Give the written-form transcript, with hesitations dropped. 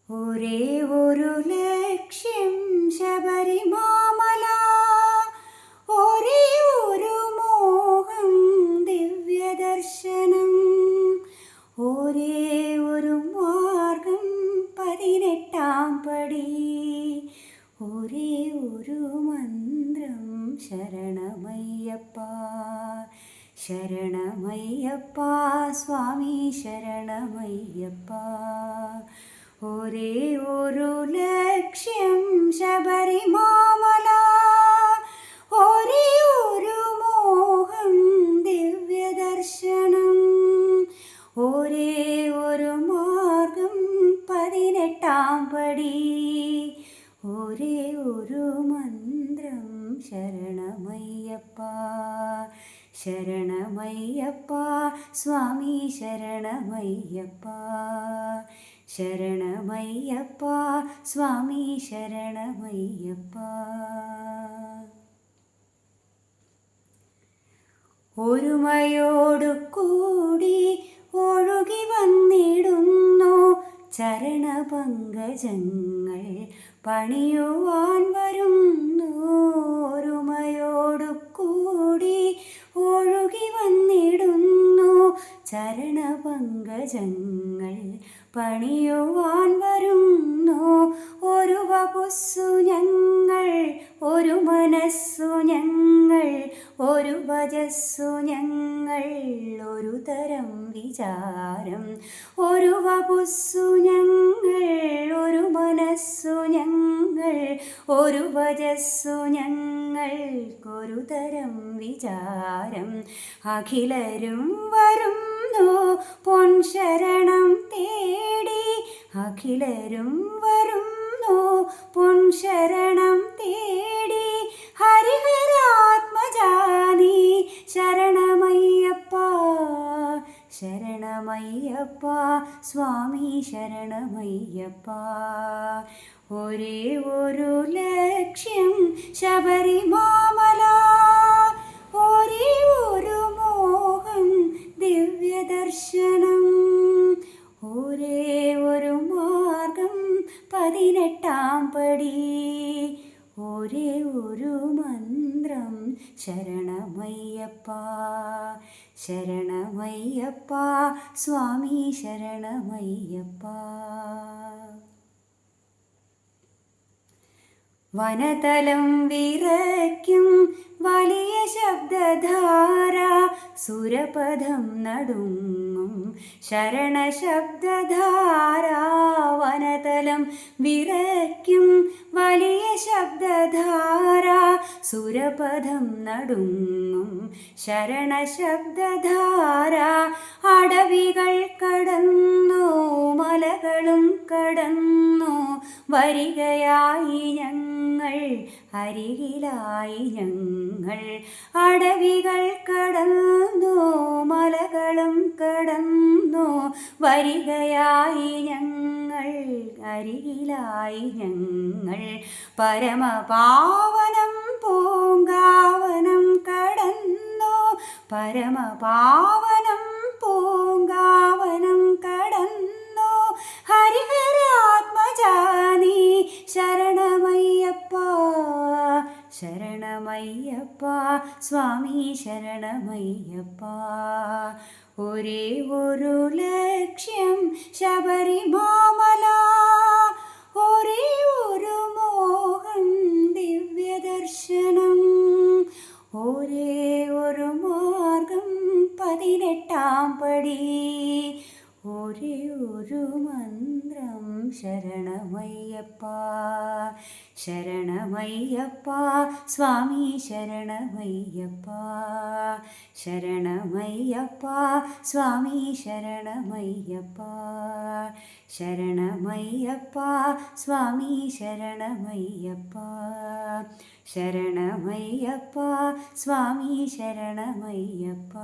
ഒരേ ഒരു ലക്ഷ്യം ശബരിമാമല, ഒരേ ഒരു മോഹം ദിവ്യദർശനം, ഒരേ ഒരു മാർഗം 18-ാം പടി, ഒരേ ഒരു മന്ത്രം ശരണമയ്യപ്പ ശരണമയ്യപ്പ സ്വാമി ശരണമയ്യപ്പ. ഒരേ ഒരു ലക്ഷ്യം ശബരിമാമല, ഒരേ ഒരു മോഹം ദിവ്യദർശനം, ഒരേ ഒരു മാർഗം 18-ാം പടി, ഒരേ ഒരു മന്ത്രം ശരണമയ്യപ്പ ശരണമയ്യപ്പ സ്വാമി ശരണമയ്യപ്പ ശരണമയ്യപ്പ സ്വാമി ശരണമയ്യപ്പ. ഒരുമയോടു കൂടി ഒഴുകി വന്നിടുന്നു ചരണപങ്കജങ്ങൾ പണിയുവാൻ വരുന്നു. ഒരുമയോടു കൂടി ഒഴുകി വന്നിടുന്നു ചരണപങ്കജങ്ങൾ പണിയുവാൻ വരുന്നു. ഒരു വപുസ്സു ഞങ്ങൾ, ഒരു മനസ്സു ഞങ്ങൾ, ഒരു വജസ്സു ഞങ്ങൾ, ഒരു തരം വിചാരം. ഒരു വപുസ്സു ഞങ്ങൾ, ഒരു മനസ്സു ഞങ്ങൾ, ഒരു വജസ്സു ഞങ്ങൾ, ഒരു തരം വിചാരം. അഖിലരും വരുന്നു പൊൻശരണം തേടി, അഖിലരും വരുന്നു പൊൻശരണം തേടി. ഹരിഹരാത്മജാനി ശരണമയ്യപ്പ ശരണമയ്യപ്പ സ്വാമി ശരണമയ്യപ്പ. ഒരേ ഒരു ലക്ഷ്യം ശബരിമാമല, ഒരേ ഒരു മോഹം ദിവ്യദർശനം, ഒരേ ഒരു മാർഗം 18-ാം പടി, ഒരേ ഒരു മന്ത്രം ശരണമയ്യപ്പ ശരണമയ്യപ്പ സ്വാമി ശരണമയ്യപ്പ. വനതലം വിറയ്ക്കും വലിയ ശബ്ദധാര, സുരപഥം നടുങ്ങും ശരണശബ്ദധാര. വനതലം വിറയ്ക്കും വലിയ ശബ്ദധാര, സുരപഥം നടുങ്ങും ശരണശബ്ദധാര. അടവികൾ കടന്നു മലകളും കടന്നു വരികയായി ഞങ്ങൾ, അരികിലായി ഞങ്ങൾ. അടവികൾ കടന്നു മലകളും കടന്നു വരികയായി ഞങ്ങൾ, അരികിലായി ഞങ്ങൾ. പരമപാവനം പൂങ്കാവനം കടന്നു, പരമപാവനം പൂങ്കാവനം കടന്നു. ഹരിഹരാത്മജാനി ശരണമയ്യപ്പ ശരണമയ്യപ്പ സ്വാമി ശരണമയ്യപ്പ. ഒരേ ഒരു ലക്ഷ്യം ശബരിമാമല, ഒരേ ഒരു മോഹം ദിവ്യദർശനം, ഒരേ ഒരു മാർഗം 18-ാം പടി, ഒരേ ഒരു മന്ത്രം ശരണമയ്യപ്പ ശരണമയ്യപ്പ സ്വാമി ശരണമയ്യപ്പ ശരണമയ്യപ്പ സ്വാമി ശരണമയ്യപ്പ ശരണമയ്യപ്പ സ്വാമി ശരണമയ്യപ്പ ശരണമയ്യപ്പ സ്വാമി ശരണമയ്യപ്പ.